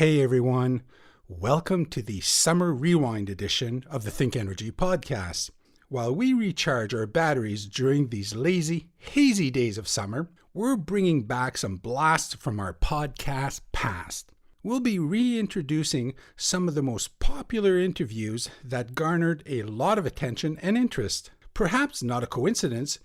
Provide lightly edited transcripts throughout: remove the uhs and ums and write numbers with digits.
Hey everyone, welcome to the Summer Rewind edition of the ThinkEnergy podcast. While we recharge our batteries during these lazy, hazy days of summer, we're bringing back some blasts from our podcast past. We'll be reintroducing some of the most popular interviews that garnered a lot of attention and interest. Perhaps not a coincidence,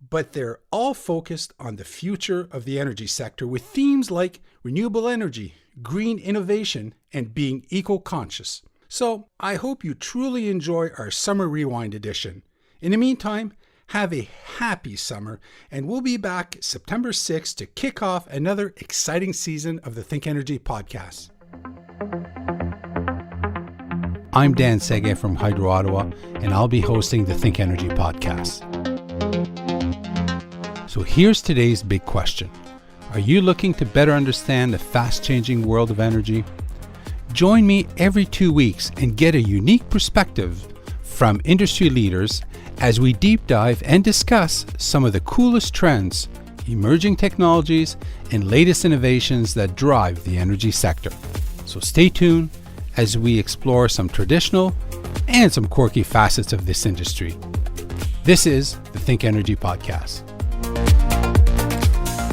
but they're all focused on the future of the energy sector with themes like renewable energy, green innovation, and being eco-conscious. So I hope you truly enjoy our Summer Rewind edition. In the meantime, have a happy summer, and we'll be back September 6th to kick off another exciting season of the ThinkEnergy podcast. I'm Dan Sege from Hydro Ottawa, and I'll be hosting the ThinkEnergy podcast. So here's today's big question. Are you looking to better understand the fast-changing world of energy? Join me every 2 weeks and get a unique perspective from industry leaders as we deep dive and discuss some of the coolest trends, emerging technologies, and latest innovations that drive the energy sector. So stay tuned as we explore some traditional and some quirky facets of this industry. This is the ThinkEnergy podcast.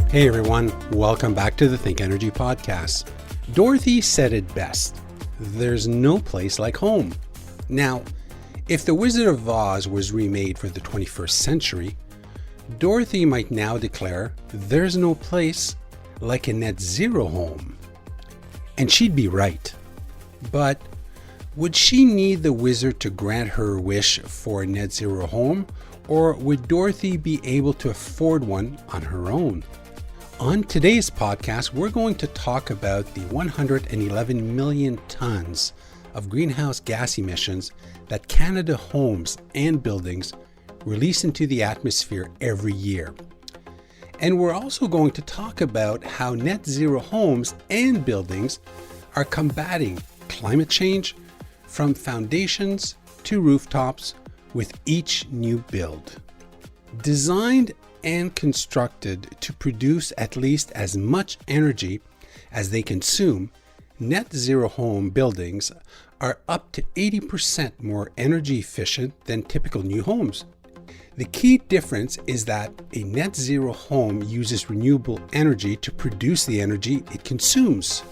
Hey everyone, welcome back to the ThinkEnergy podcast. Dorothy said it best, there's no place like home. Now, if The Wizard of Oz was remade for the 21st century, Dorothy might now declare there's no place like a net zero home. And she'd be right. But would she need the wizard to grant her wish for a net zero home, or would Dorothy be able to afford one on her own? On today's podcast, we're going to talk about the 111 million tons of greenhouse gas emissions that Canada homes and buildings release into the atmosphere every year. And we're also going to talk about how net zero homes and buildings are combating climate change from foundations to rooftops with each new build. Designed and constructed to produce at least as much energy as they consume, net zero home buildings are up to 80% more energy efficient than typical new homes. The key difference is that a net zero home uses renewable energy to produce the energy it consumes.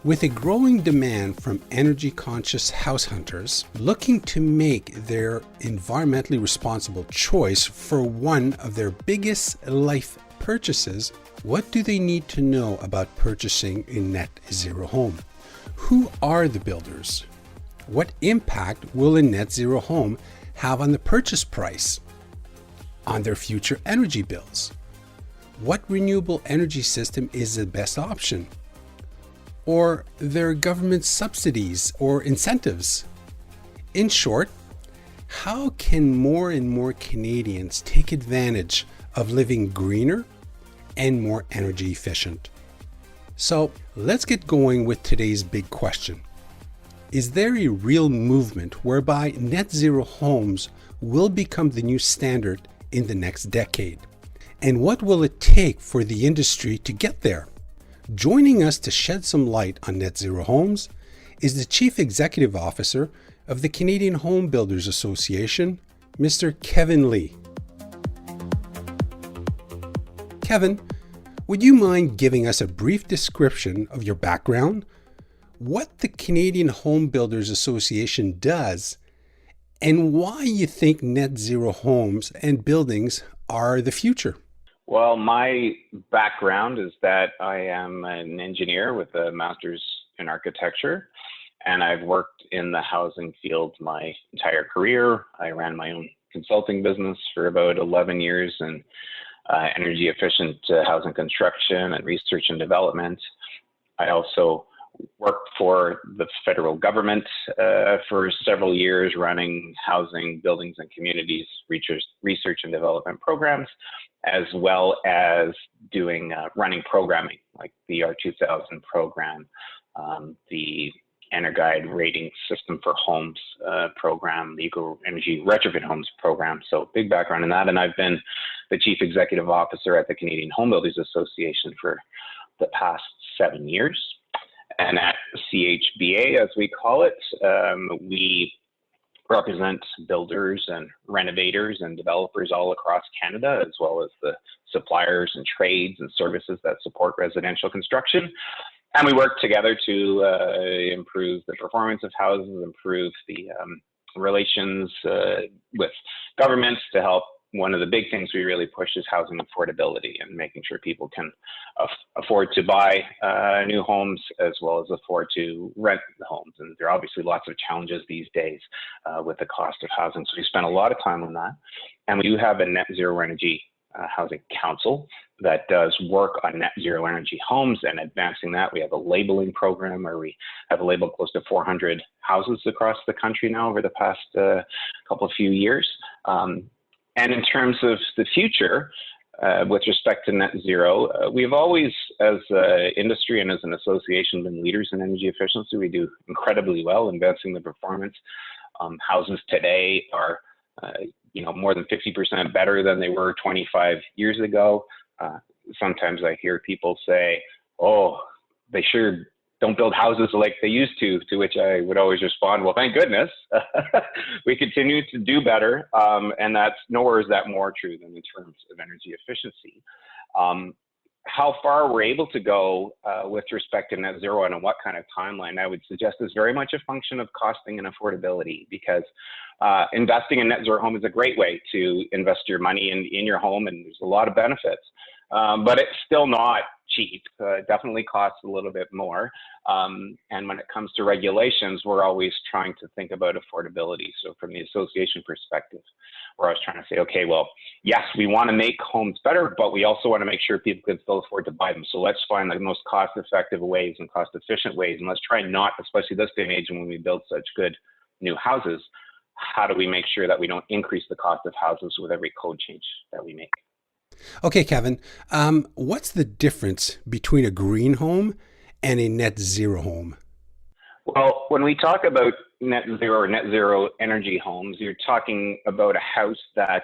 With a growing demand from energy-conscious house hunters looking to make their environmentally responsible choice for one of their biggest life purchases, what do they need to know about purchasing a net zero home? Who are the builders? What impact will a net zero home have on the purchase price? On their future energy bills? What renewable energy system is the best option? Or their government subsidies or incentives? In short, how can more and more Canadians take advantage of living greener and more energy efficient? So let's get going with today's big question. Is there a real movement whereby net zero homes will become the new standard in the next decade? And what will it take for the industry to get there? Joining us to shed some light on net zero homes is the Chief Executive Officer of the Canadian Home Builders Association, Mr. Kevin Lee. Kevin, would you mind giving us a brief description of your background, what the Canadian Home Builders Association does, and why you think net zero homes and buildings are the future? Well, my background is that I am an engineer with a master's in architecture, and I've worked in the housing field my entire career. I ran my own consulting business for about 11 years in energy efficient housing construction and research and development. I also worked for the federal government for several years, running housing, buildings, and communities research and development programs, as well as doing running programming like the R2000 program, the EnerGuide rating system for homes program, the Eco Energy Retrofit Homes program. So big background in that. And I've been the Chief Executive Officer at the Canadian Home Builders Association for the past 7 years. And at CHBA, as we call it. We represent builders and renovators and developers all across Canada, as well as the suppliers and trades and services that support residential construction. And we work together to improve the performance of houses, improve the relations with governments to help. One of the big things we really push is housing affordability and making sure people can afford to buy new homes as well as afford to rent the homes. And there are obviously lots of challenges these days with the cost of housing. So we spend a lot of time on that. And we do have a net zero energy housing council that does work on net zero energy homes and advancing that. We have a labeling program where we have labeled close to 400 houses across the country now over the past few years. And in terms of the future, with respect to net zero, we've always, as an industry and as an association, been leaders in energy efficiency. We do incredibly well advancing the performance. Houses today are, more than 50% better than they were 25 years ago. Sometimes I hear people say, "Oh, they sure don't build houses like they used to which I would always respond, well, thank goodness. We continue to do better, and that's nowhere is that more true than in terms of energy efficiency. How far we're able to go with respect to net zero and on what kind of timeline, I would suggest is very much a function of costing and affordability, because investing in net zero home is a great way to invest your money in your home, and there's a lot of benefits. But it's still not cheap. It definitely costs a little bit more. And when it comes to regulations, we're always trying to think about affordability. So from the association perspective, we're always trying to say, okay, well, yes, we want to make homes better, but we also want to make sure people can still afford to buy them. So let's find the most cost-effective ways and cost-efficient ways. And let's try not, especially this day and age when we build such good new houses, how do we make sure that we don't increase the cost of houses with every code change that we make? Okay, Kevin, what's the difference between a green home and a net zero home? Well, when we talk about net zero or net zero energy homes, you're talking about a house that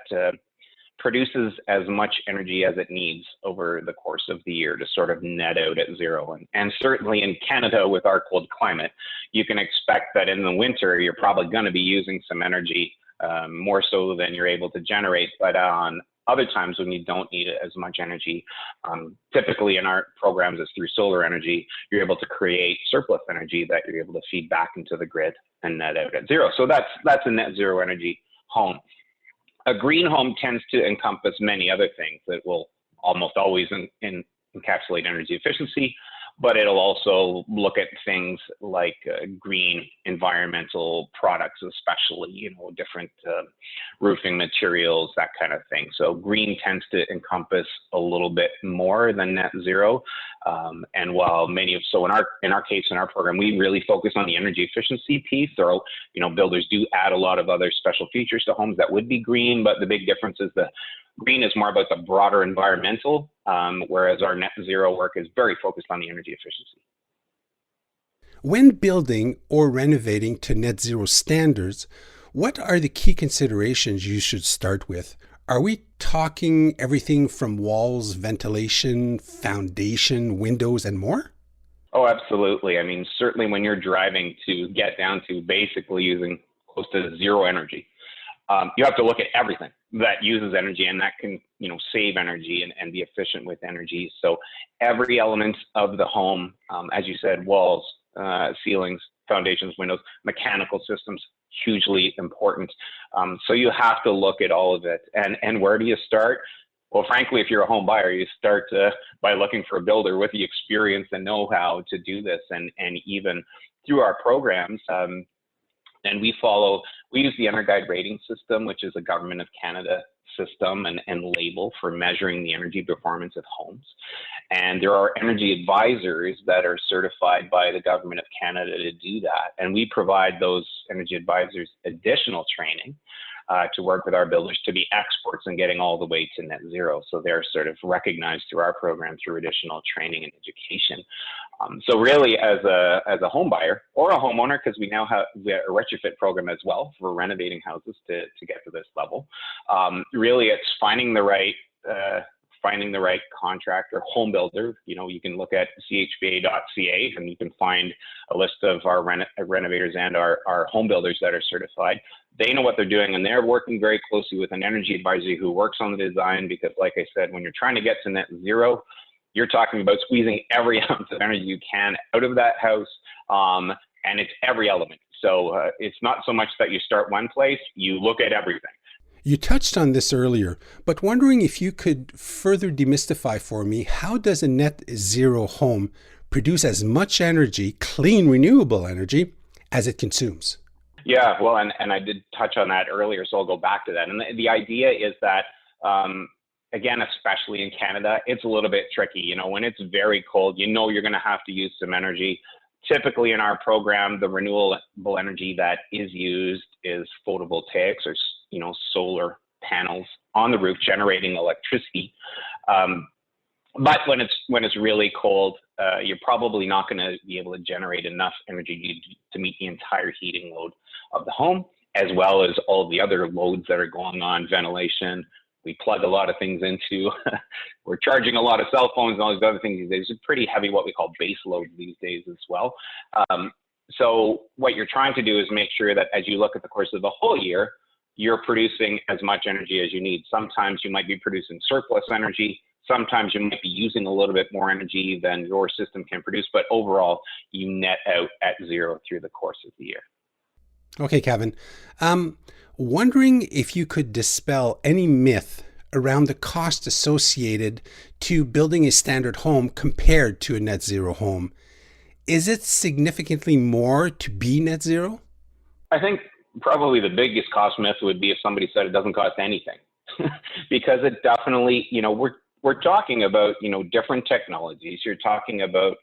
produces as much energy as it needs over the course of the year to sort of net out at zero. And certainly in Canada, with our cold climate, you can expect that in the winter, you're probably going to be using some energy more so than you're able to generate. But on other times when you don't need as much energy, typically in our programs is through solar energy, you're able to create surplus energy that you're able to feed back into the grid and net out at zero. So that's a net zero energy home. A green home tends to encompass many other things that will almost always encapsulate energy efficiency, but it'll also look at things like green environmental products, especially, different roofing materials, that kind of thing. So green tends to encompass a little bit more than net zero. And while in our case, in our program, we really focus on the energy efficiency piece. There are, builders do add a lot of other special features to homes that would be green, but the big difference is the green is more about the broader environmental, whereas our net zero work is very focused on the energy efficiency. When building or renovating to net zero standards, what are the key considerations you should start with? Are we talking everything from walls, ventilation, foundation, windows, and more? Oh, absolutely. I mean, certainly when you're driving to get down to basically using close to zero energy, you have to look at everything that uses energy and that can, save energy and be efficient with energy. So every element of the home, as you said, walls, ceilings, foundations, windows, mechanical systems, hugely important. So you have to look at all of it. And where do you start? Well, frankly, if you're a home buyer, you start by looking for a builder with the experience and know-how to do this. And even through our programs, and we use the EnerGuide rating system, which is a Government of Canada system and label for measuring the energy performance of homes. And there are energy advisors that are certified by the Government of Canada to do that. And we provide those energy advisors additional training to work with our builders to be experts in getting all the way to net zero. So they're sort of recognized through our program through additional training and education. So really, as a home buyer or a homeowner, because we now have a retrofit program as well for renovating houses to get to this level, really it's finding the right finding the right contractor, home builder. You can look at chba.ca and you can find a list of our renovators and our home builders that are certified. They know what they're doing, and they're working very closely with an energy advisor who works on the design, because like I said, when you're trying to get to net zero, you're talking about squeezing every ounce of energy you can out of that house, and it's every element. So it's not so much that you start one place, you look at everything. You touched on this earlier, but wondering if you could further demystify for me, how does a net zero home produce as much energy, clean, renewable energy, as it consumes? Yeah, well, and I did touch on that earlier, so I'll go back to that. And the idea is that, again, especially in Canada, it's a little bit tricky. When it's very cold, you're going to have to use some energy. Typically in our program, the renewable energy that is used is photovoltaics, or solar panels on the roof generating electricity. But when it's really cold, you're probably not going to be able to generate enough energy to meet the entire heating load of the home, as well as all the other loads that are going on, ventilation. We plug a lot of things into, we're charging a lot of cell phones and all these other things these days. It's pretty heavy, what we call base load these days as well. So what you're trying to do is make sure that as you look at the course of the whole year, you're producing as much energy as you need. Sometimes you might be producing surplus energy. Sometimes you might be using a little bit more energy than your system can produce, but overall you net out at zero through the course of the year. Okay, Kevin. Wondering if you could dispel any myth around the cost associated to building a standard home compared to a net zero home. Is it significantly more to be net zero? I think probably the biggest cost myth would be if somebody said it doesn't cost anything, because it definitely, we're talking about, different technologies. You're talking about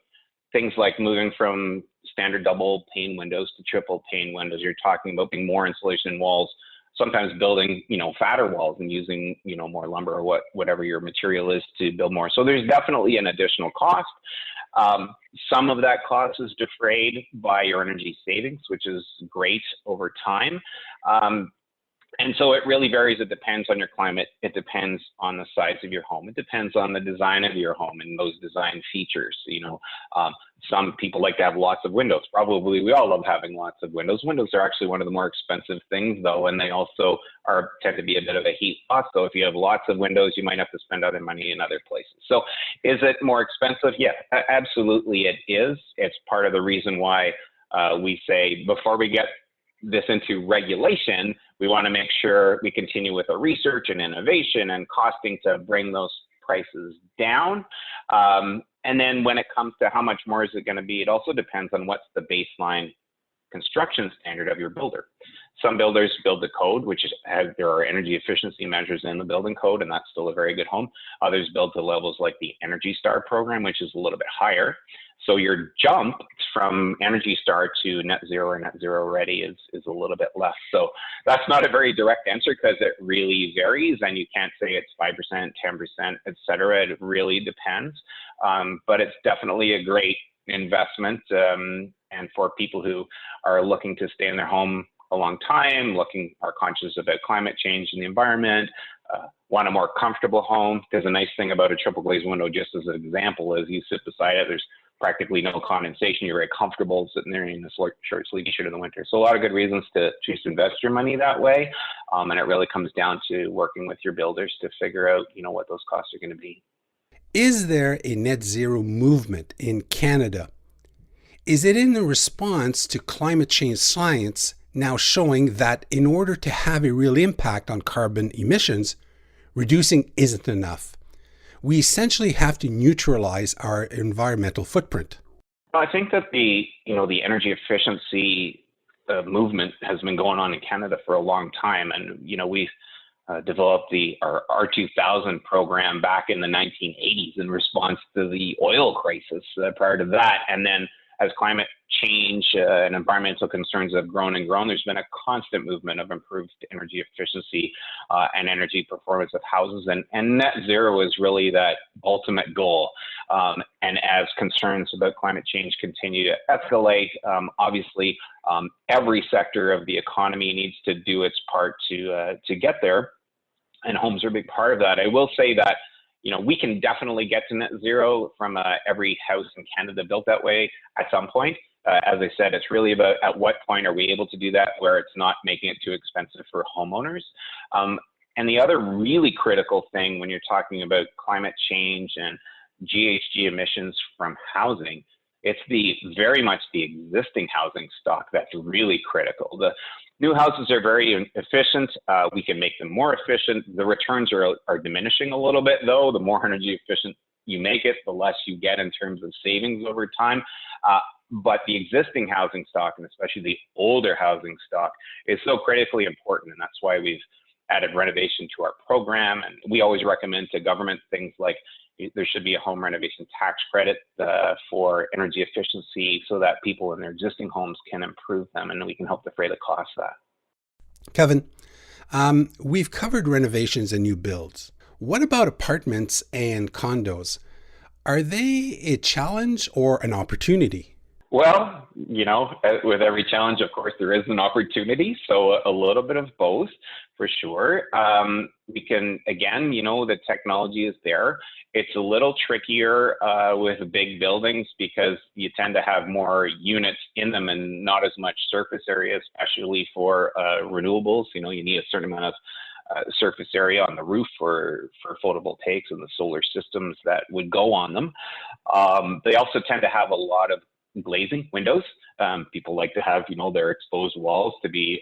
things like moving from standard double pane windows to triple pane windows. You're talking about being more insulation in walls, sometimes building, fatter walls and using, more lumber or whatever your material is to build more. So there's definitely an additional cost. Some of that cost is defrayed by your energy savings, which is great over time. And so it really varies. It depends on your climate. It depends on the size of your home. It depends on the design of your home and those design features. Some people like to have lots of windows. Probably we all love having lots of windows. Windows are actually one of the more expensive things, though, and they also tend to be a bit of a heat loss. So if you have lots of windows, you might have to spend other money in other places. So is it more expensive? Yeah, absolutely it is. It's part of the reason why we say before we get this into regulation, we want to make sure we continue with our research and innovation and costing to bring those prices down. And then when it comes to how much more is it going to be, it also depends on what's the baseline construction standard of your builder. Some builders build the code, there are energy efficiency measures in the building code, and that's still a very good home. Others build to levels like the Energy Star program, which is a little bit higher. So your jump from Energy Star to net zero or net zero ready is a little bit less. So that's not a very direct answer, because it really varies, and you can't say it's 5%, 10%, et cetera. It really depends. But it's definitely a great investment. And for people who are looking to stay in their home a long time, are conscious about climate change and the environment, want a more comfortable home. There's a nice thing about a triple glazed window, just as an example, as you sit beside it, there's practically no condensation. You're very comfortable sitting there in this short sleeve shirt in the winter. So a lot of good reasons to choose to invest your money that way. And it really comes down to working with your builders to figure out, what those costs are going to be. Is there a net zero movement in Canada? Is it in the response to climate change science now showing that in order to have a real impact on carbon emissions, reducing isn't enough? We essentially have to neutralize our environmental footprint. I think that the energy efficiency movement has been going on in Canada for a long time, and we've developed our R2000 program back in the 1980s in response to the oil crisis prior to that, and then as climate change and environmental concerns have grown and grown, there's been a constant movement of improved energy efficiency and energy performance of houses. And net zero is really that ultimate goal. And as concerns about climate change continue to escalate, obviously, every sector of the economy needs to do its part to get there. And homes are a big part of that. I will say that we can definitely get to net zero from every house in Canada built that way at some point. As I said, it's really about at what point are we able to do that where it's not making it too expensive for homeowners. And the other really critical thing when you're talking about climate change and GHG emissions from housing, it's very much the existing housing stock that's really critical. The new houses are very efficient. We can make them more efficient. The returns are diminishing a little bit, though. The more energy efficient you make it, the less you get in terms of savings over time. But the existing housing stock, and especially the older housing stock, is so critically important. And that's why we've added renovation to our program. And we always recommend to government things like there should be a home renovation tax credit for energy efficiency so that people in their existing homes can improve them, and we can help defray the cost of that. Kevin, we've covered renovations and new builds. What about apartments and condos? Are they a challenge or an opportunity? Well, with every challenge, of course, there is an opportunity. So a little bit of both for sure. We can, again, the technology is there. It's a little trickier with big buildings because you tend to have more units in them and not as much surface area, especially for renewables. You need a certain amount of surface area on the roof for photovoltaics and the solar systems that would go on them. They also tend to have a lot of glazing windows. People like to have, their exposed walls to be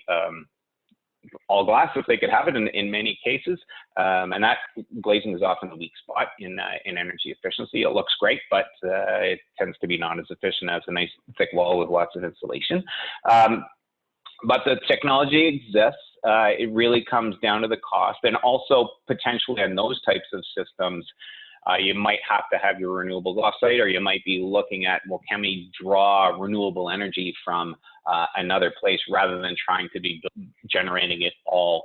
all glass if they could have it in many cases. And that glazing is often a weak spot in energy efficiency. It looks great, but it tends to be not as efficient as a nice thick wall with lots of insulation. But the technology exists. It really comes down to the cost, and also potentially on those types of systems, you might have to have your renewables offsite, or you might be looking at, well, can we draw renewable energy from another place rather than trying to be generating it all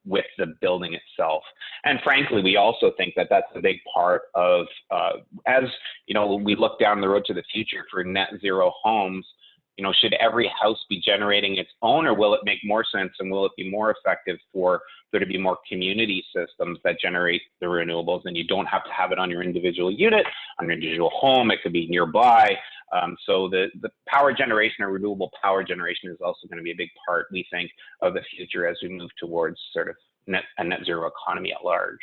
with the building itself. And frankly, we also think that that's a big part of, as we look down the road to the future for net zero homes, should every house be generating its own, or will it make more sense and will it be more effective for there to be more community systems that generate the renewables, and you don't have to have it on your individual unit, on your individual home, it could be nearby. So the power generation or renewable power generation is also going to be a big part, we think, of the future as we move towards sort of a net zero economy at large.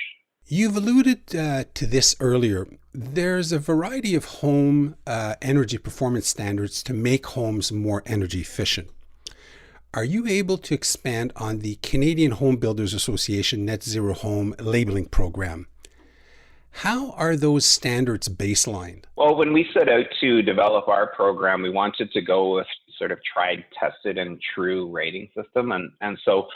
You've alluded to this earlier. There's a variety of home energy performance standards to make homes more energy efficient. Are you able to expand on the Canadian Home Builders Association Net Zero Home Labeling Program? How are those standards baselined? Well, when we set out to develop our program, we wanted to go with sort of tried, tested, and true rating system. And so,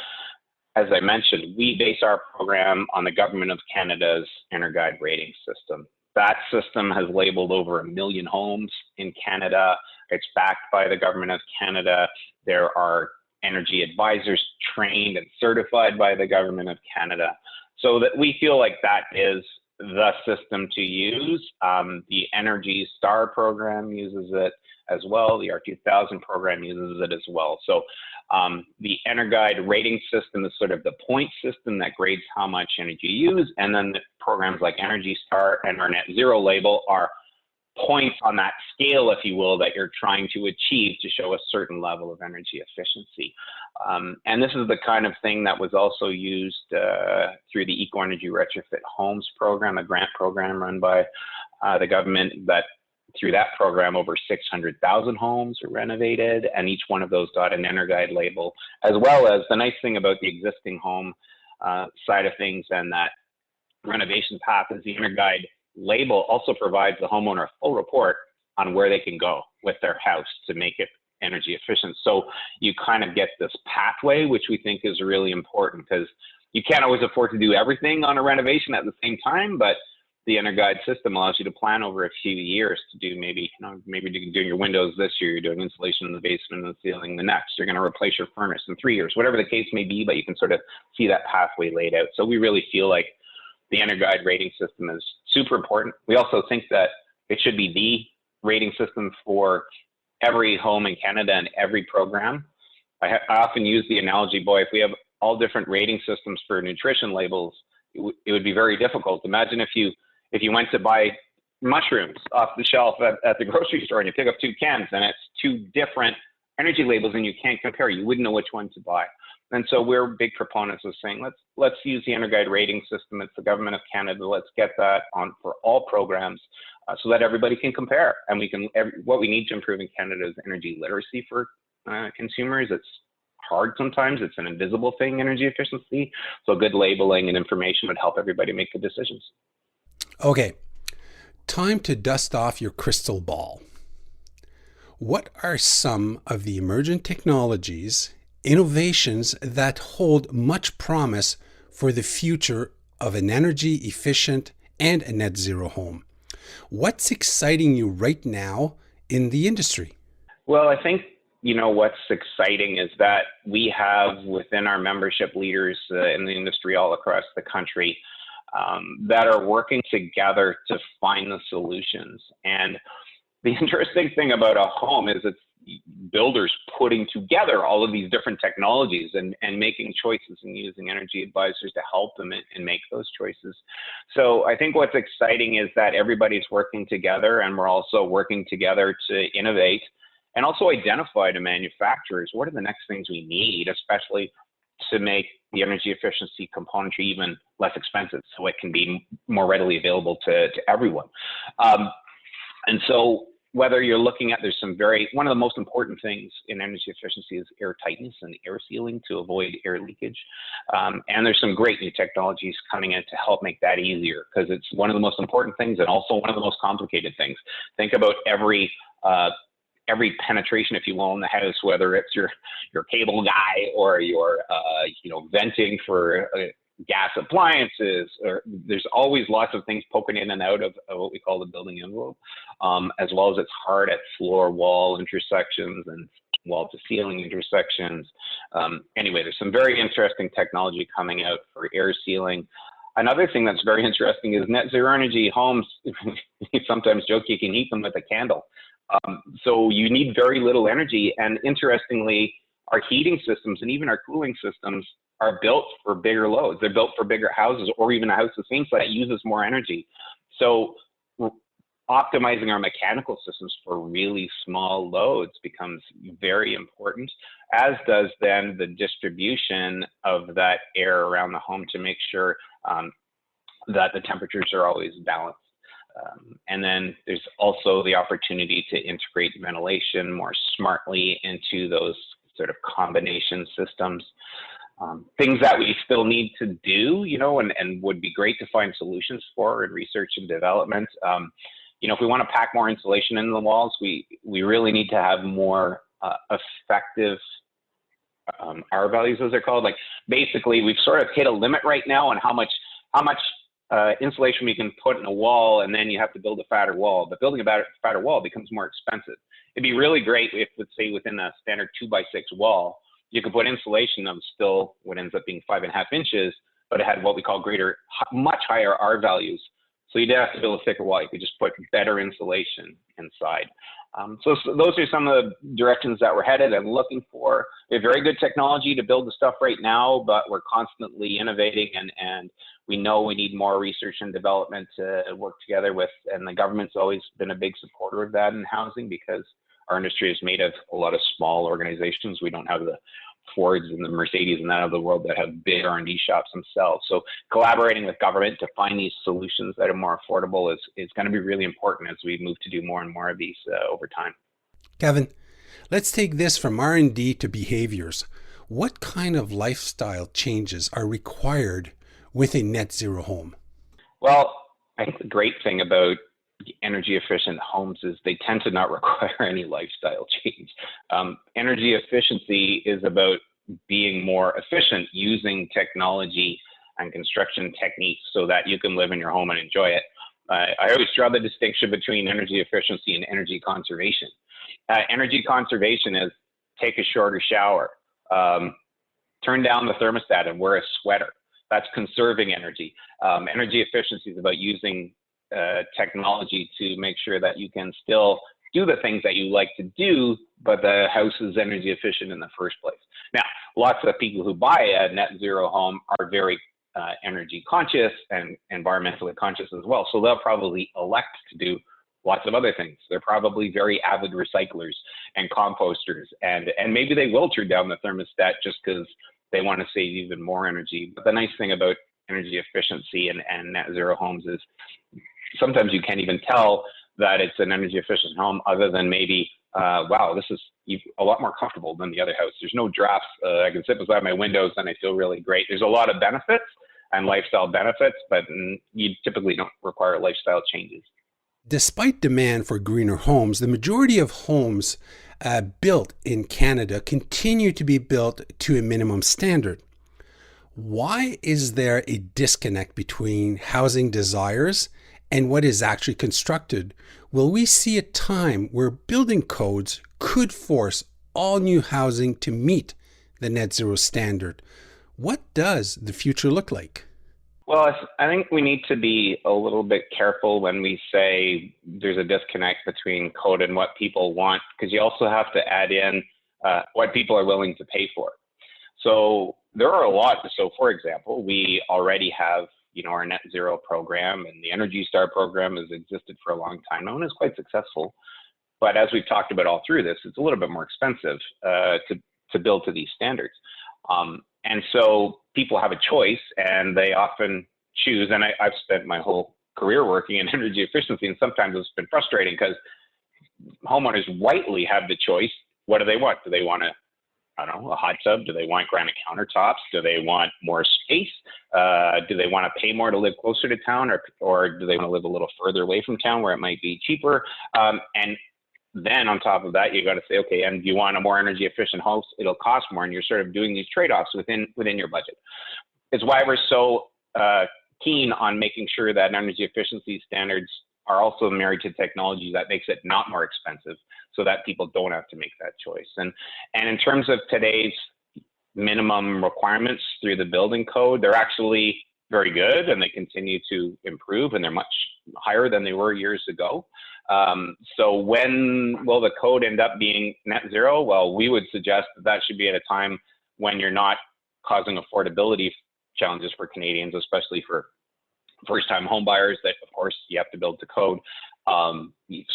as I mentioned, we base our program on the Government of Canada's EnerGuide rating system. That system has labeled over 1 million homes in Canada. It's backed by the Government of Canada. There are energy advisors trained and certified by the Government of Canada. So that we feel like that is the system to use. The Energy Star program uses it as well. The R2000 program uses it as well. So the EnerGuide rating system is sort of the point system that grades how much energy you use. And then the programs like Energy Star and our Net Zero label are points on that scale, if you will, that you're trying to achieve to show a certain level of energy efficiency. And this is the kind of thing that was also used through the Eco Energy Retrofit Homes program, a grant program run by the government. That through that program, over 600,000 homes were renovated, and each one of those got an EnerGuide label, as well as the nice thing about the existing home side of things and that renovation path is the EnerGuide label also provides the homeowner a full report on where they can go with their house to make it energy efficient. So you kind of get this pathway, which we think is really important, because you can't always afford to do everything on a renovation at the same time, but the EnerGuide system allows you to plan over a few years to do maybe you're doing your windows this year, you're doing insulation in the basement and the ceiling the next, you're going to replace your furnace in 3 years, whatever the case may be, but you can sort of see that pathway laid out. So we really feel like the EnerGuide rating system is super important. We also think that it should be the rating system for every home in Canada and every program. I often use the analogy, boy, if we have all different rating systems for nutrition labels, it would be very difficult. Imagine if you went to buy mushrooms off the shelf at the grocery store and you pick up 2 cans and it's 2 different energy labels and you can't compare. You wouldn't know which one to buy. And so we're big proponents of saying, let's use the Energuide rating system. It's the government of Canada. Let's get that on for all programs so that everybody can compare. And what we need to improve in Canada is energy literacy for consumers. It's hard sometimes. It's an invisible thing, energy efficiency. So good labeling and information would help everybody make good decisions. Okay, time to dust off your crystal ball. What are some of the emergent technologies, innovations that hold much promise for the future of an energy efficient and a net zero home? What's exciting you right now in the industry? Well, I think, what's exciting is that we have within our membership leaders in the industry all across the country that are working together to find the solutions. And the interesting thing about a home is it's builders putting together all of these different technologies and making choices and using energy advisors to help them and make those choices. So I think what's exciting is that everybody's working together, and we're also working together to innovate and also identify to manufacturers what are the next things we need, especially to make the energy efficiency componentry even less expensive so it can be more readily available to everyone. And so whether you're looking at, one of the most important things in energy efficiency is air tightness and air sealing to avoid air leakage. And there's some great new technologies coming in to help make that easier, because it's one of the most important things and also one of the most complicated things. Think about every penetration, if you will, in the house, whether it's your cable guy or your venting for gas appliances, or there's always lots of things poking in and out of what we call the building envelope, as well as it's hard at floor wall intersections and wall to ceiling intersections. Anyway, there's some very interesting technology coming out for air sealing. Another thing that's very interesting is net zero energy homes. You sometimes joke you can heat them with a candle. So you need very little energy. And interestingly, our heating systems and even our cooling systems are built for bigger loads. They're built for bigger houses, or even a house the same size that uses more energy. So optimizing our mechanical systems for really small loads becomes very important, as does then the distribution of that air around the home to make sure that the temperatures are always balanced. And then there's also the opportunity to integrate ventilation more smartly into those sort of combination systems. Things that we still need to do, and would be great to find solutions for in research and development. If we want to pack more insulation in the walls, we really need to have more effective R values, as they're called. Like basically, we've sort of hit a limit right now on how much insulation we can put in a wall, and then you have to build a fatter wall. But building a fatter wall becomes more expensive. It'd be really great if, let's say, within a standard 2x6 wall, you could put insulation of still what ends up being 5.5 inches, but it had what we call much higher R values. So you didn't have to build a thicker wall. You could just put better insulation inside. So those are some of the directions that we're headed and looking for. We have very good technology to build the stuff right now, but we're constantly innovating, and we know we need more research and development to work together with. And the government's always been a big supporter of that in housing, because our industry is made of a lot of small organizations. We don't have the Fords and the Mercedes and that of the world that have big R&D shops themselves. So collaborating with government to find these solutions that are more affordable is going to be really important as we move to do more and more of these over time. Kevin, let's take this from R&D to behaviors. What kind of lifestyle changes are required with a net zero home? Well, I think the great thing about energy efficient homes is they tend to not require any lifestyle change. Energy efficiency is about being more efficient using technology and construction techniques so that you can live in your home and enjoy it. I always draw the distinction between energy efficiency and energy conservation. Energy conservation is take a shorter shower, turn down the thermostat and wear a sweater. That's conserving energy. Energy efficiency is about using technology to make sure that you can still do the things that you like to do, but the house is energy efficient in the first place. Now, lots of people who buy a net zero home are very energy conscious and environmentally conscious as well. So they'll probably elect to do lots of other things. They're probably very avid recyclers and composters, and maybe they will turn down the thermostat just because they want to save even more energy. But the nice thing about energy efficiency and net zero homes is sometimes you can't even tell that it's an energy efficient home other than maybe, wow, this is a lot more comfortable than the other house. There's no drafts. I can sit beside my windows and I feel really great. There's a lot of benefits and lifestyle benefits, but you typically don't require lifestyle changes. Despite demand for greener homes, the majority of homes built in Canada continue to be built to a minimum standard. Why is there a disconnect between housing desires and what is actually constructed? Will we see a time where building codes could force all new housing to meet the net zero standard? What does the future look like? Well, I think we need to be a little bit careful when we say there's a disconnect between code and what people want, because you also have to add in what people are willing to pay for. So there are a lot. So for example, we already have, our net zero program, and the Energy Star program has existed for a long time now and is quite successful. But as we've talked about all through this, it's a little bit more expensive to build to these standards. And so people have a choice, and they often choose, and I've spent my whole career working in energy efficiency, and sometimes it's been frustrating because homeowners rightly have the choice. What do they want? Do they want a hot tub? Do they want granite countertops? Do they want more space? Do they want to pay more to live closer to town, or do they want to live a little further away from town where it might be cheaper? And then on top of that, you got to say, okay, and do you want a more energy efficient house? It'll cost more, and you're sort of doing these trade-offs within your budget. It's why we're so keen on making sure that energy efficiency standards are also married to technology that makes it not more expensive, so that people don't have to make that choice. And in terms of today's minimum requirements through the building code, they're actually very good, and they continue to improve, and they're much higher than they were years ago. So when will the code end up being net zero? Well, we would suggest that should be at a time when you're not causing affordability challenges for Canadians, especially for first-time home buyers, that of course you have to build to code.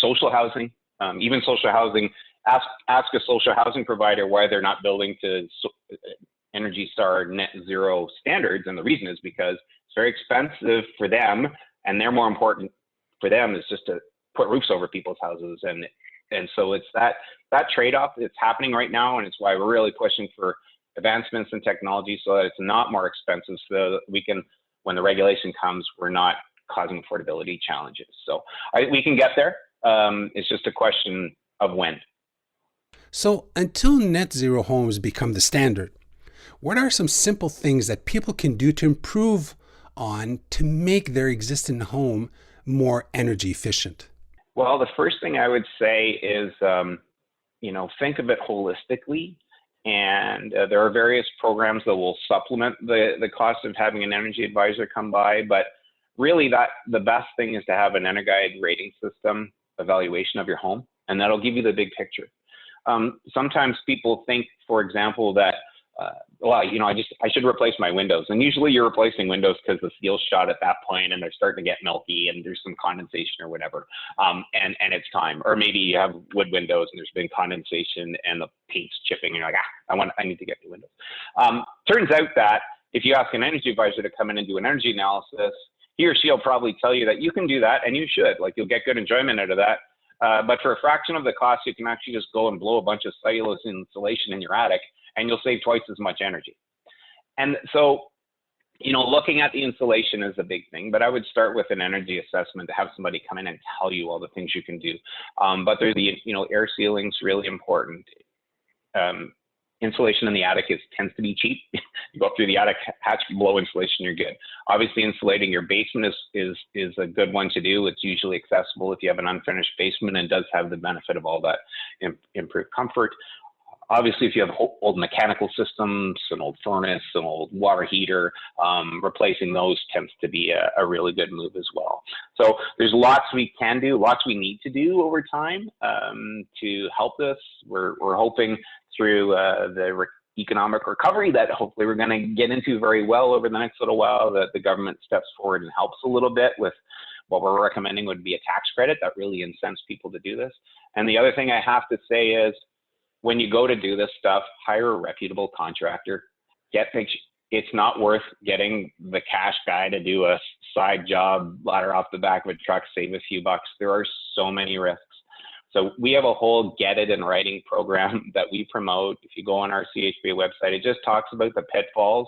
Social housing, even social housing, ask a social housing provider why they're not building to Energy Star net zero standards, and the reason is because it's very expensive for them, and they're more important for them is just to put roofs over people's houses, and so it's that trade-off that's happening right now, and it's why we're really pushing for advancements in technology so that it's not more expensive, so that we can, when the regulation comes, we're not causing affordability challenges. So we can get there. It's just a question of when. So until net zero homes become the standard, what are some simple things that people can do to improve on to make their existing home more energy efficient? Well, the first thing I would say is, think of it holistically. And there are various programs that will supplement the cost of having an energy advisor come by. But really, the best thing is to have an Energuide rating system evaluation of your home, and that'll give you the big picture. Sometimes people think, for example, that I should replace my windows. And usually you're replacing windows because the steel's shot at that point and they're starting to get milky and there's some condensation or whatever. And it's time. Or maybe you have wood windows and there's been condensation and the paint's chipping and you're like, I need to get new windows. Turns out that if you ask an energy advisor to come in and do an energy analysis, he or she'll probably tell you that you can do that, and you should. Like, you'll get good enjoyment out of that. But for a fraction of the cost, you can actually just go and blow a bunch of cellulose insulation in your attic, and you'll save twice as much energy. And so, looking at the insulation is a big thing, but I would start with an energy assessment to have somebody come in and tell you all the things you can do. But there's air sealing's really important. Insulation in the attic tends to be cheap. You go up through the attic hatch, blow insulation, you're good. Obviously, insulating your basement is a good one to do. It's usually accessible if you have an unfinished basement and does have the benefit of all that improved comfort. Obviously, if you have old mechanical systems, an old furnace, an old water heater, replacing those tends to be a really good move as well. So there's lots we can do, lots we need to do over time to help this. We're hoping through economic recovery that hopefully we're going to get into very well over the next little while, that the government steps forward and helps a little bit with what we're recommending would be a tax credit that really incents people to do this. And the other thing I have to say is, when you go to do this stuff, hire a reputable contractor. It's not worth getting the cash guy to do a side job, ladder off the back of a truck, save a few bucks. There are so many risks. So we have a whole Get It in Writing program that we promote. If you go on our CHBA website, it just talks about the pitfalls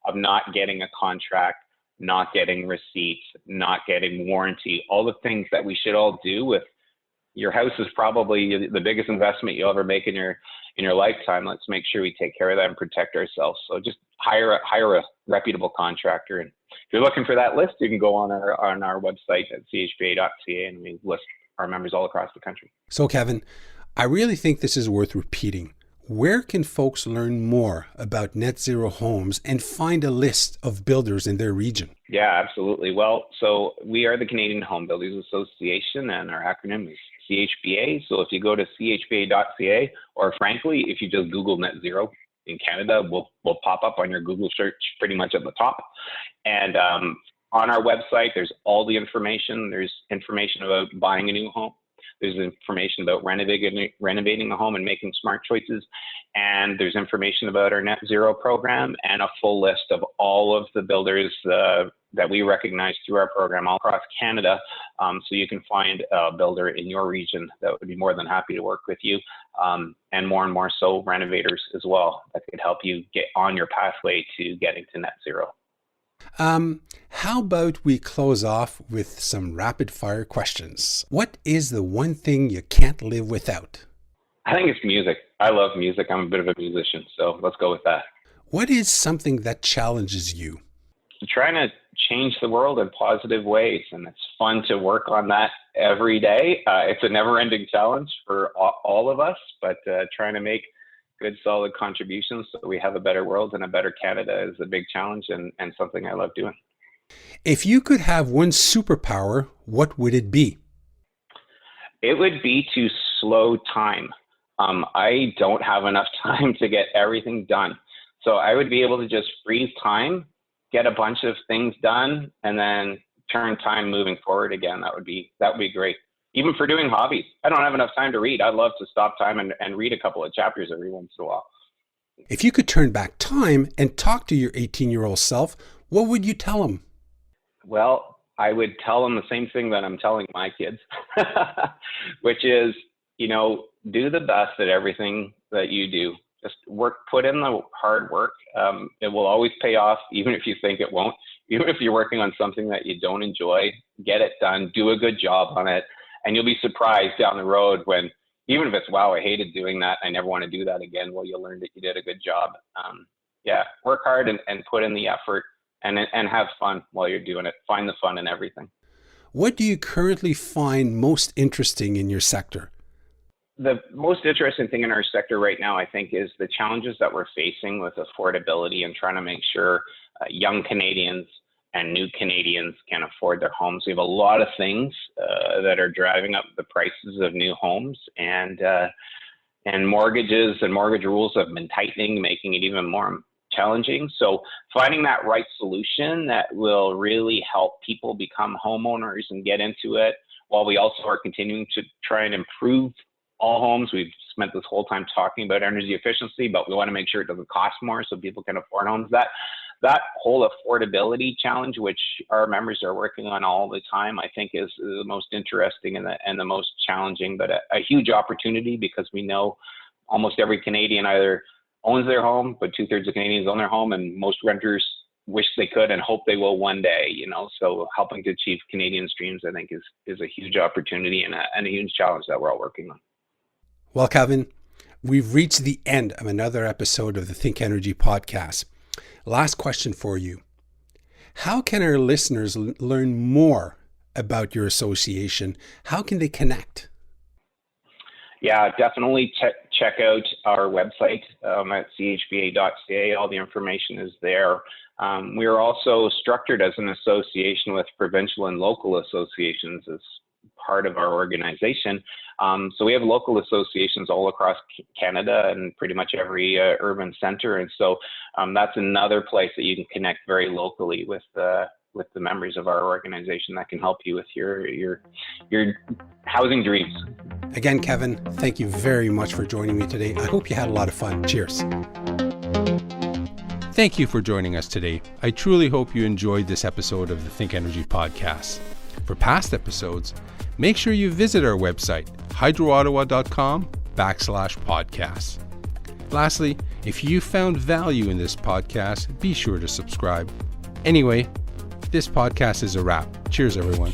of not getting a contract, not getting receipts, not getting warranty, all the things that we should all do with your house. Is probably the biggest investment you'll ever make in your lifetime. Let's make sure we take care of that and protect ourselves. So just hire a reputable contractor. And if you're looking for that list, you can go on our website at chba.ca, and we list our members all across the country. So Kevin, I really think this is worth repeating. Where can folks learn more about net zero homes and find a list of builders in their region? Yeah, absolutely. Well, so we are the Canadian Home Builders Association, and our acronym is CHBA. So if you go to chba.ca, or frankly, if you just Google net zero in Canada, we'll pop up on your Google search pretty much at the top. And on our website, there's all the information. There's information about buying a new home. There's information about renovating a home and making smart choices. And there's information about our net zero program and a full list of all of the builders that we recognize through our program all across Canada. So you can find a builder in your region that would be more than happy to work with you. And more so renovators as well that could help you get on your pathway to getting to net zero. How about we close off with some rapid fire questions? What is the one thing you can't live without? I think it's music. I love music. I'm a bit of a musician, so let's go with that. What is something that challenges you? Trying to change the world in positive ways, and it's fun to work on that every day. It's a never-ending challenge for all of us, but trying to make good, solid contributions so we have a better world and a better Canada is a big challenge, and something I love doing. If you could have one superpower, what would it be? It would be to slow time. I don't have enough time to get everything done. So I would be able to just freeze time, get a bunch of things done, and then turn time moving forward again. That would be great. Even for doing hobbies. I don't have enough time to read. I'd love to stop time and read a couple of chapters every once in a while. If you could turn back time and talk to your 18-year-old self, what would you tell him? Well, I would tell him the same thing that I'm telling my kids, which is, do the best at everything that you do. Just put in the hard work. It will always pay off, even if you think it won't. Even if you're working on something that you don't enjoy, get it done, do a good job on it. And you'll be surprised down the road when, even if it's, wow, I hated doing that, I never want to do that again. Well, you'll learn that you did a good job. Work hard and put in the effort and have fun while you're doing it. Find the fun in everything. What do you currently find most interesting in your sector? The most interesting thing in our sector right now, I think, is the challenges that we're facing with affordability and trying to make sure young Canadians and new Canadians can afford their homes. We have a lot of things that are driving up the prices of new homes, and mortgages and mortgage rules have been tightening, making it even more challenging. So finding that right solution that will really help people become homeowners and get into it, while we also are continuing to try and improve all homes. We've spent this whole time talking about energy efficiency, but we want to make sure it doesn't cost more so people can afford homes. That whole affordability challenge, which our members are working on all the time, I think is the most interesting and the most challenging, but a huge opportunity, because we know almost every Canadian either owns their home, but 2/3 of Canadians own their home, and most renters wish they could and hope they will one day, so helping to achieve Canadians' dreams, I think is a huge opportunity and a huge challenge that we're all working on. Well, Kevin, we've reached the end of another episode of the ThinkEnergy podcast. Last question for you. How can our listeners learn more about your association? How can they connect? Yeah, definitely check out our website at chba.ca. All the information is there. We are also structured as an association with provincial and local associations as part of our organization. So we have local associations all across Canada and pretty much every urban center. And so that's another place that you can connect very locally with the members of our organization that can help you with your housing dreams. Again, Kevin, thank you very much for joining me today. I hope you had a lot of fun. Cheers. Thank you for joining us today. I truly hope you enjoyed this episode of the ThinkEnergy podcast. For past episodes, make sure you visit our website, hydroottawa.com/podcasts. Lastly, if you found value in this podcast, be sure to subscribe. Anyway, this podcast is a wrap. Cheers, everyone.